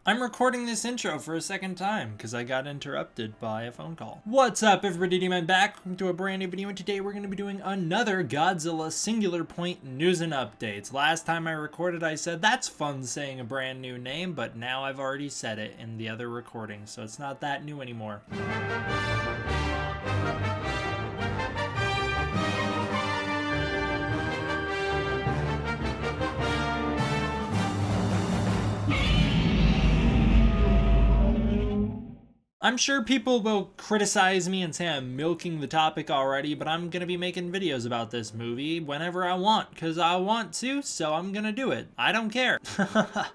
I'm recording this intro for a second time because I got interrupted by a phone call. What's up, everybody? I'm back to a brand new video, and today we're going to be doing another Godzilla Singular Point news and updates. Last time I recorded, I said that's fun saying a brand new name, but now I've already said it in the other recording, so it's not that new anymore. I'm sure people will criticize me and say I'm milking the topic already, but I'm gonna be making videos about this movie whenever I want, because I want to, so I'm gonna do it. I don't care.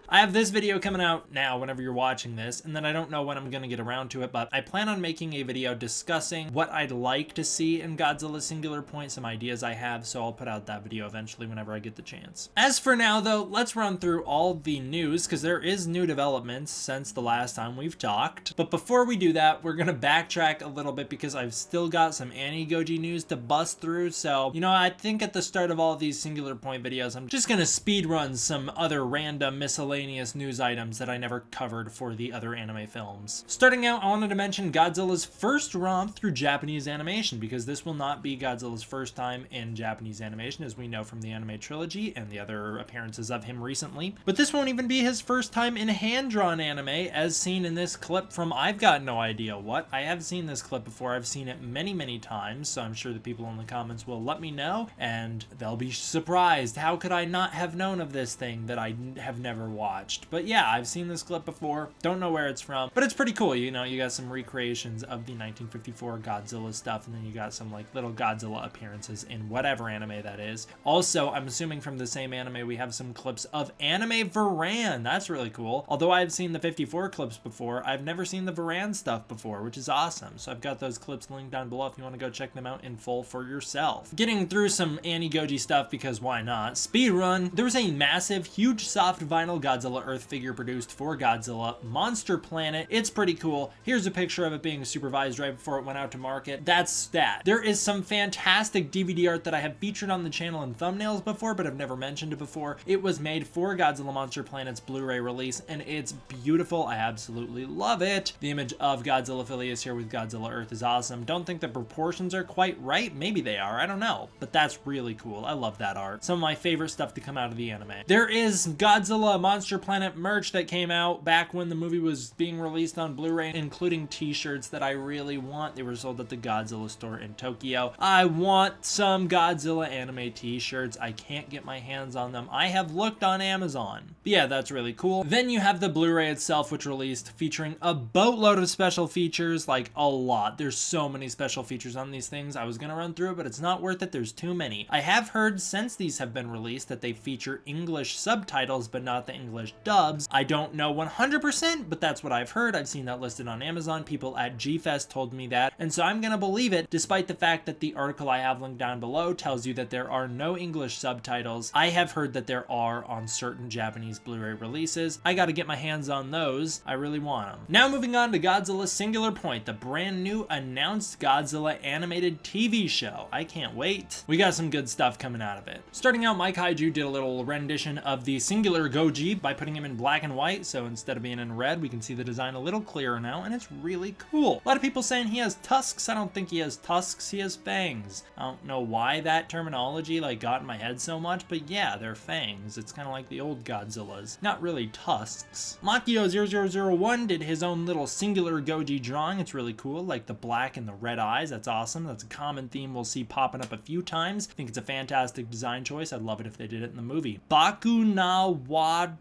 I have this video coming out now whenever you're watching this, and then I don't know when I'm gonna get around to it, but I plan on making a video discussing what I'd like to see in Godzilla Singular Point, some ideas I have, so I'll put out that video eventually whenever I get the chance. As for now, though, let's run through all the news, because there is new developments since the last time we've talked. But before we do that, we're gonna backtrack a little bit because I've still got some anti-Goji news to bust through. So, you know, I think at the start of all of these Singular Point videos, I'm just gonna speed run some other random miscellaneous news items that I never covered for the other anime films. Starting out, I wanted to mention Godzilla's first romp through Japanese animation, because this will not be Godzilla's first time in Japanese animation, as we know from the anime trilogy and the other appearances of him recently. But this won't even be his first time in hand-drawn anime, as seen in this clip from I've Got No Idea What. I have seen this clip before. I've seen it many times, so I'm sure the people in the comments will let me know, and they'll be surprised. How could I not have known of this thing that I have never watched? But yeah, I've seen this clip before. Don't know where it's from, but it's pretty cool. You know, you got some recreations of the 1954 Godzilla stuff, and then you got some like little Godzilla appearances in whatever anime that is. Also, I'm assuming from the same anime we have some clips of Anime Varan. That's really cool. Although I've seen the 54 clips before, I've never seen the Varan stuff before, which is awesome. So I've got those clips linked down below if you want to go check them out in full for yourself. Getting through some anti-Goji stuff, because why not? Speedrun. There was a massive, huge soft vinyl Godzilla Earth figure produced for Godzilla Monster Planet. It's pretty cool. Here's a picture of it being supervised right before it went out to market. That's that. There is some fantastic DVD art that I have featured on the channel in thumbnails before, but I've never mentioned it before. It was made for Godzilla Monster Planet's Blu-ray release, and it's beautiful. I absolutely love it. The image of Godzilla Phileas here with Godzilla Earth is awesome. Don't think the proportions are quite right. Maybe they are. I don't know. But that's really cool. I love that art. Some of my favorite stuff to come out of the anime. There is Godzilla Monster Planet merch that came out back when the movie was being released on Blu-ray, including t-shirts that I really want. They were sold at the Godzilla store in Tokyo. I want some Godzilla anime t-shirts. I can't get my hands on them. I have looked on Amazon. But yeah, that's really cool. Then you have the Blu-ray itself, which released, featuring a boatload of special features, like a lot. There's so many special features on these things. I was gonna run through it, but it's not worth it. There's too many. I have heard since these have been released that they feature English subtitles, but not the English dubs. I don't know 100%, but that's what I've heard. I've seen that listed on Amazon. People at G-Fest told me that, and so I'm gonna believe it, despite the fact that the article I have linked down below tells you that there are no English subtitles. I have heard that there are on certain Japanese Blu-ray releases. I gotta get my hands on those. I really want them. Now moving on to Godzilla Singular Point, the brand new announced Godzilla animated TV show. I can't wait. We got some good stuff coming out of it. Starting out, my Kaiju did a little rendition of the Singular Goji by putting him in black and white, so instead of being in red, we can see the design a little clearer now, and it's really cool. A lot of people saying he has tusks. I don't think he has tusks, he has fangs. I don't know why that terminology like got in my head so much, but yeah, they're fangs. It's kind of like the old Godzillas. Not really tusks. Makio0001 did his own little Singular Goji drawing. It's really cool, like the black and the red eyes. That's awesome. That's a common theme we'll see popping up a few times. I think it's a fantastic design choice. I'd love it if they did it in the movie. Bakunawads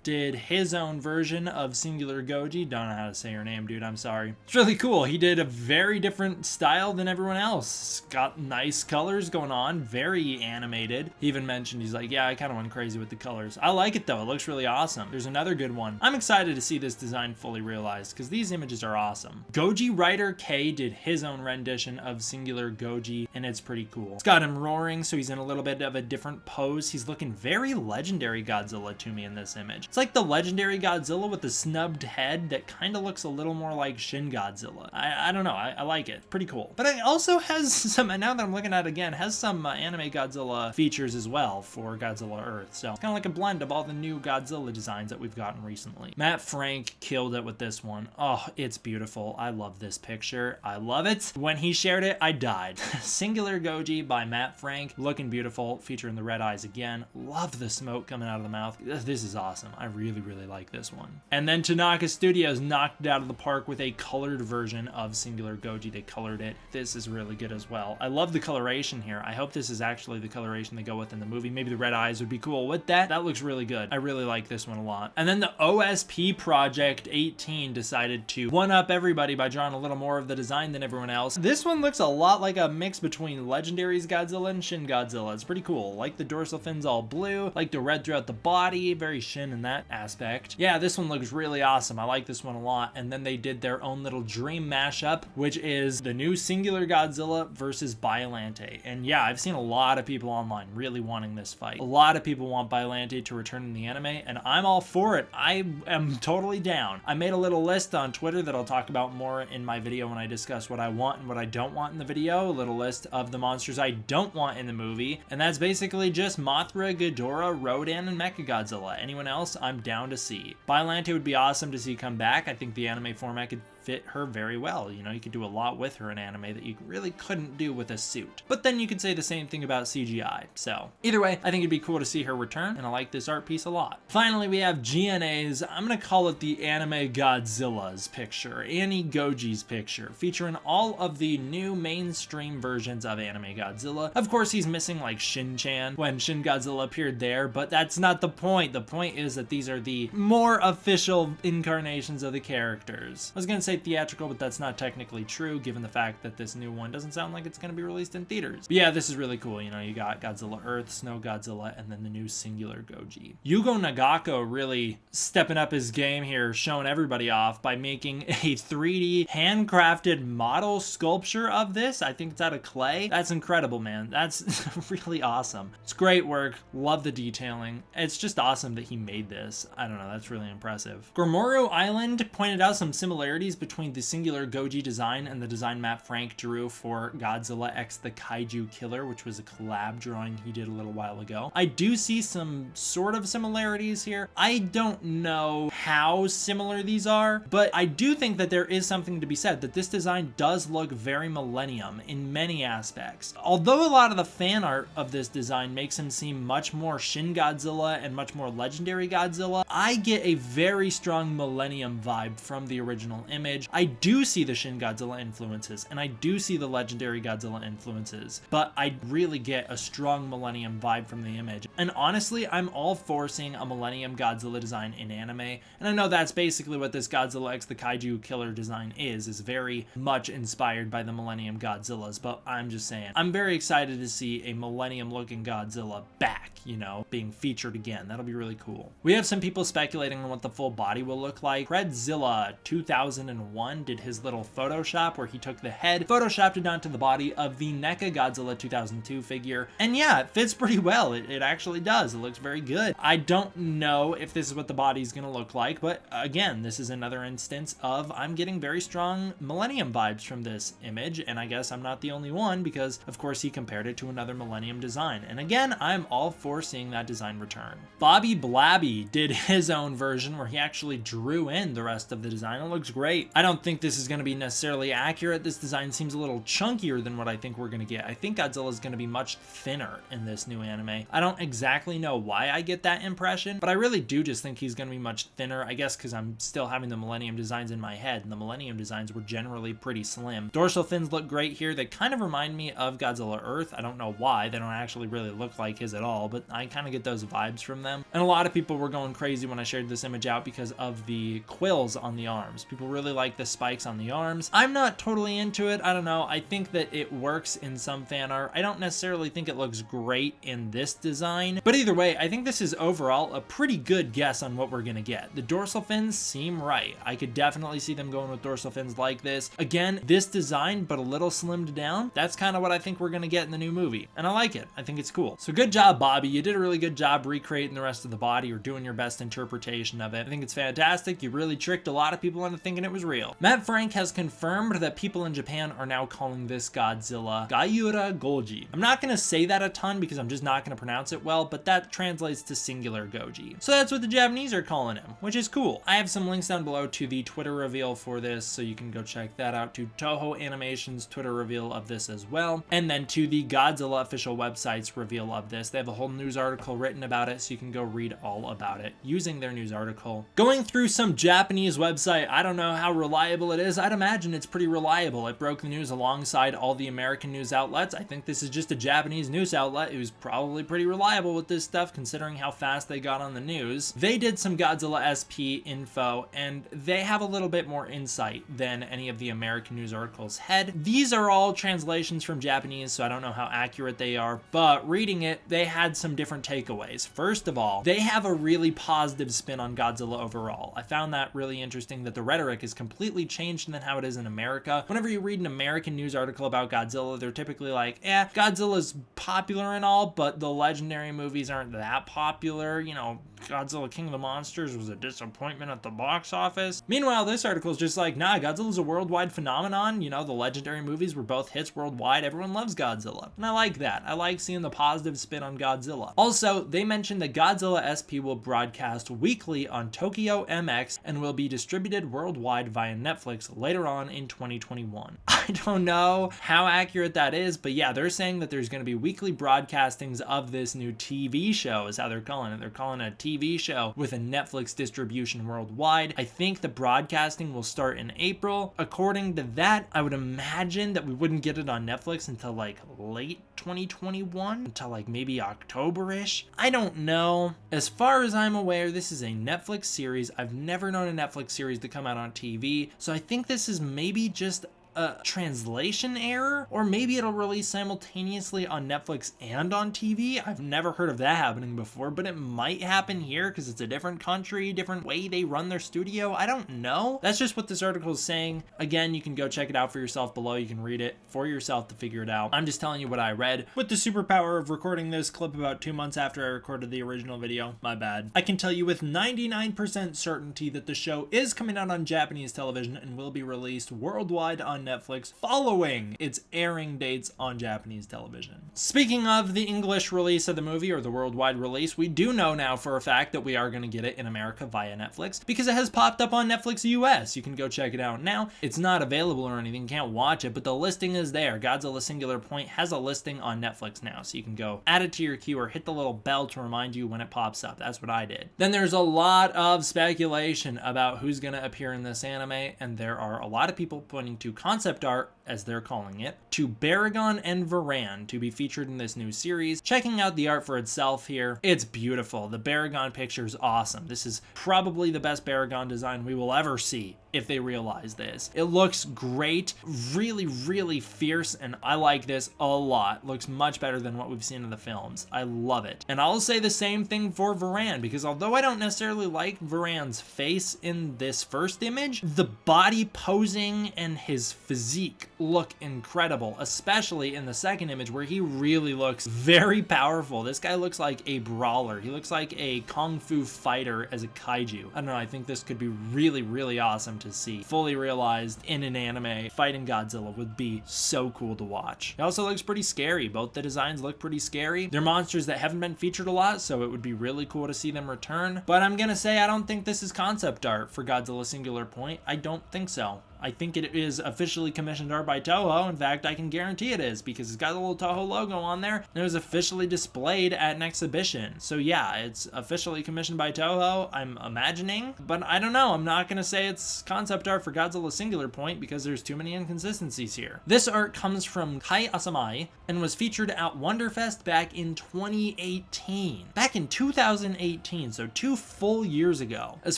did his own version of Singular Goji. Don't know how to say your name, dude. I'm sorry. It's really cool. He did a very different style than everyone else. Got nice colors going on. Very animated. He even mentioned, he's like, yeah, I kind of went crazy with the colors. I like it though. It looks really awesome. There's another good one. I'm excited to see this design fully realized, because because these images are awesome. Goji Writer K did his own rendition of Singular Goji, and it's pretty cool. It's got him roaring, so he's in a little bit of a different pose. He's looking very legendary Godzilla to me in this image. It's like the legendary Godzilla with the snubbed head that kind of looks a little more like Shin Godzilla. I don't know, I like it. Pretty cool. But it also has some, now that I'm looking at it again, has some anime Godzilla features as well for Godzilla Earth. So it's kind of like a blend of all the new Godzilla designs that we've gotten recently. Matt Frank killed it with this one. Oh, it's beautiful. I love this picture. I love it. When he shared it, I died. Singular Goji by Matt Frank, looking beautiful, featuring the red eyes again. Love the smoke coming out of the mouth. This is awesome. I really, really like this one. And then Tanaka Studios knocked it out of the park with a colored version of Singular Goji. They colored it. This is really good as well. I love the coloration here. I hope this is actually the coloration they go with in the movie. Maybe the red eyes would be cool with that. That looks really good. I really like this one a lot. And then the OSP Project 18 decided to one-up everybody by drawing a little more of the design than everyone else. This one looks a lot like a mix between Legendary's Godzilla and Shin Godzilla. It's pretty cool. Like the dorsal fins all blue, like the red throughout the body, very Shin in that aspect. Yeah, this one looks really awesome. I like this one a lot. And then they did their own little dream mashup, which is the new Singular Godzilla versus Biollante. And yeah, I've seen a lot of people online really wanting this fight. A lot of people want Biollante to return in the anime, and I'm all for it. I am totally down. I made a little list on Twitter that I'll talk about more in my video when I discuss what I want and what I don't want in the video. A little list of the monsters I don't want in the movie, and that's basically just Mothra, Ghidorah, Rodan, and Mechagodzilla. Anyone else, I'm down to see. Biollante would be awesome to see come back. I think the anime format could fit her very well. You know, you could do a lot with her in anime that you really couldn't do with a suit. But then you could say the same thing about CGI. So either way, I think it'd be cool to see her return, and I like this art piece a lot. Finally, we have GNA's, I'm gonna call it the Anime Godzilla's picture, Annie Goji's picture, featuring all of the new mainstream versions of Anime Godzilla. Of course, he's missing like Shin-chan when Shin Godzilla appeared there, but that's not the point. The point is that these are the more official incarnations of the characters. I was gonna say theatrical, but that's not technically true given the fact that this new one doesn't sound like it's going to be released in theaters. But yeah, this is really cool. You know, you got Godzilla Earth, Snow Godzilla, and then the new Singular Goji. Yugo Nagako really stepping up his game here, showing everybody off by making a 3D handcrafted model sculpture of this. I think it's out of clay. That's incredible, man. That's really awesome. It's great work. Love the detailing. It's just awesome that he made this. I don't know, that's really impressive. Gormoro Island pointed out some similarities between the Singular Goji design and the design Matt Frank drew for Godzilla X the Kaiju Killer, which was a collab drawing he did a little while ago. I do see some sort of similarities here. I don't know how similar these are, but I do think that there is something to be said that this design does look very Millennium in many aspects. Although a lot of the fan art of this design makes him seem much more Shin Godzilla and much more Legendary Godzilla, I get a very strong Millennium vibe from the original image. I do see the Shin Godzilla influences, and I do see the Legendary Godzilla influences, but I really get a strong Millennium vibe from the image. And honestly, I'm all for seeing a Millennium Godzilla design in anime, and I know that's basically what this Godzilla X the Kaiju Killer design is very much inspired by the Millennium Godzillas, but I'm just saying, I'm very excited to see a Millennium looking Godzilla back, you know, being featured again. That'll be really cool. We have some people speculating on what the full body will look like. Redzilla 2001 did his little Photoshop where he took the head, photoshopped it onto the body of the NECA Godzilla 2002 figure, and yeah, it fits pretty well. It actually does. It looks very good. I don't know if this is what the body's gonna look like, but again, this is another instance of I'm getting very strong Millennium vibes from this image, and I guess I'm not the only one because, of course, he compared it to another Millennium design, and again, I'm all for seeing that design return. Bobby Blabby did his own version where he actually drew in the rest of the design. It looks great. I don't think this is going to be necessarily accurate. This design seems a little chunkier than what I think we're going to get. I think Godzilla is going to be much thinner in this new anime. I don't exactly know why I get that impression, but I really do just think he's going to be much thinner, I guess because I'm still having the Millennium designs in my head, and the Millennium designs were generally pretty slim. Dorsal fins look great here. They kind of remind me of Godzilla Earth. I don't know why. They don't actually really look like his at all, but I kind of get those vibes from them. And a lot of people were going crazy when I shared this image out because of the quills on the arms. People really like the spikes on the arms. I'm not totally into it. I don't know. I think that it works in some fan art. I don't necessarily think it looks great in this design, but either way, I think this is overall a pretty good guess on what we're gonna get. The dorsal fins seem right. I could definitely see them going with dorsal fins like this. Again, this design, but a little slimmed down. That's kind of what I think we're gonna get in the new movie, and I like it. I think it's cool. So good job, Bobby. You did a really good job recreating the rest of the body or doing your best interpretation of it. I think it's fantastic. You really tricked a lot of people into thinking it was real. Matt Frank has confirmed that people in Japan are now calling this Godzilla Gaiyura Goji. I'm not gonna say that a ton because I'm just not gonna pronounce it well, but that translates to singular Goji. So that's what the Japanese are calling him, which is cool. I have some links down below to the Twitter reveal for this, so you can go check that out, to Toho Animation's Twitter reveal of this as well, and then to the Godzilla official website's reveal of this. They have a whole news article written about it, so you can go read all about it using their news article. Going through some Japanese website, I don't know how reliable it is. I'd imagine it's pretty reliable. It broke the news alongside all the American news outlets. I think this is just a Japanese news outlet who's probably pretty reliable with this stuff considering how fast they got on the news. They did some Godzilla SP info, and they have a little bit more insight than any of the American news articles had. These are all translations from Japanese, so I don't know how accurate they are, but reading it, they had some different takeaways. First of all, they have a really positive spin on Godzilla overall. I found that really interesting, that the rhetoric is completely changed than how it is in America. Whenever you read an American news article about Godzilla, they're typically like, Godzilla's popular and all, but the legendary movies aren't that popular. You know, Godzilla King of the Monsters was a disappointment at the box office. Meanwhile, this article is just like, nah, Godzilla's a worldwide phenomenon. You know, the legendary movies were both hits worldwide. Everyone loves Godzilla. And I like that. I like seeing the positive spin on Godzilla. Also, they mentioned that Godzilla SP will broadcast weekly on Tokyo MX and will be distributed worldwide via Netflix later on in 2021. I don't know how accurate that is, but yeah, they're saying that there's going to be weekly broadcastings of this new TV show, is how they're calling it. They're calling it a TV show with a Netflix distribution worldwide. I think the broadcasting will start in April. According to that, I would imagine that we wouldn't get it on Netflix until like late 2021, until like maybe October-ish. I don't know. As far as I'm aware, this is a Netflix series. I've never known a Netflix series to come out on TV, so I think this is maybe just a translation error, or maybe it'll release simultaneously on Netflix and on TV. I've never heard of that happening before, but it might happen here because it's a different country, different way they run their studio. I don't know. That's just what this article is saying. Again, you can go check it out for yourself below. You can read it for yourself to figure it out. I'm just telling you what I read with the superpower of recording this clip about 2 months after I recorded the original video. My bad. I can tell you with 99% certainty that the show is coming out on Japanese television and will be released worldwide on Netflix following its airing dates on Japanese television. Speaking of the English release of the movie, or the worldwide release, we do know now for a fact that we are going to get it in America via Netflix because it has popped up on Netflix US. You can go check it out now. It's not available or anything, you can't watch it, but the listing is there. Godzilla Singular Point has a listing on Netflix now, so you can go add it to your queue or hit the little bell to remind you when it pops up. That's what I did. Then there's a lot of speculation about who's going to appear in this anime, and there are a lot of people pointing to concept art, as they're calling it, to Baragon and Varan to be featured in this new series. Checking out the art for itself here, it's beautiful. The Baragon picture is awesome. This is probably the best Baragon design we will ever see if they realize this. It looks great, really, really fierce, and I like this a lot. Looks much better than what we've seen in the films. I love it. And I'll say the same thing for Varan, because although I don't necessarily like Varan's face in this first image, the body posing and his physique look incredible, especially in the second image where he really looks very powerful. This guy looks like a brawler. He looks like a kung fu fighter as a kaiju. I don't know, I think this could be really, really awesome to see. Fully realized in an anime, fighting Godzilla would be so cool to watch. It also looks pretty scary. Both the designs look pretty scary. They're monsters that haven't been featured a lot, so it would be really cool to see them return. But I'm gonna say I don't think this is concept art for Godzilla Singular Point. I don't think so. I think it is officially commissioned art by Toho. In fact, I can guarantee it is because it's got a little Toho logo on there, and it was officially displayed at an exhibition. So yeah, it's officially commissioned by Toho, I'm imagining, but I don't know. I'm not gonna say it's concept art for Godzilla Singular Point because there's too many inconsistencies here. This art comes from Kai Asamai and was featured at Wonderfest back in 2018. Back in 2018, so 2 full years ago. As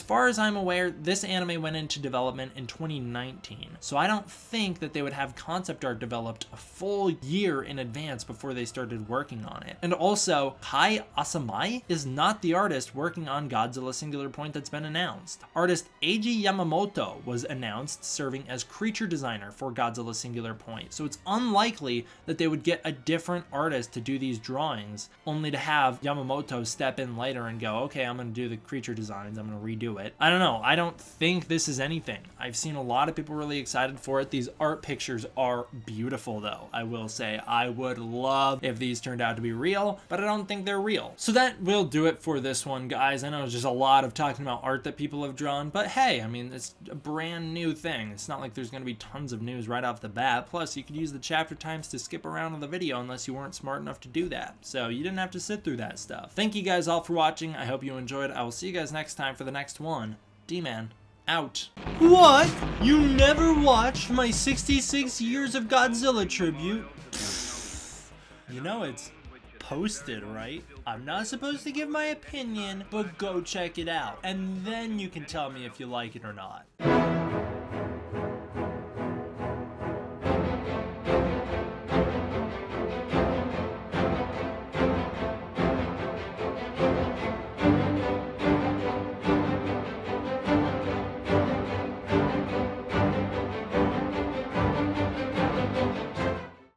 far as I'm aware, this anime went into development in 2019, so I don't think that they would have concept art developed a full year in advance before they started working on it. And also, Kai Asamai is not the artist working on Godzilla Singular Point that's been announced. Artist Eiji Yamamoto was announced serving as creature designer for Godzilla Singular Point, so it's unlikely that they would get a different artist to do these drawings, only to have Yamamoto step in later and go, okay, I'm gonna do the creature designs, I'm gonna redo it. I don't know, I don't think this is anything. I've seen a lot of people really excited for it. These art pictures are beautiful though, I will say. I would love if these turned out to be real, but I don't think they're real. So that will do it for this one, guys. I know it's just a lot of talking about art that people have drawn, but hey, I mean, it's a brand new thing. It's not like there's gonna be tons of news right off the bat. Plus, you could use the chapter times to skip around on the video unless you weren't smart enough to do that. So you didn't have to sit through that stuff. Thank you guys all for watching. I hope you enjoyed. I will see you guys next time for the next one. D-Man, out. What? You never watched my 66 years of Godzilla tribute? You know it's posted, right? I'm not supposed to give my opinion, but go check it out. And then you can tell me if you like it or not.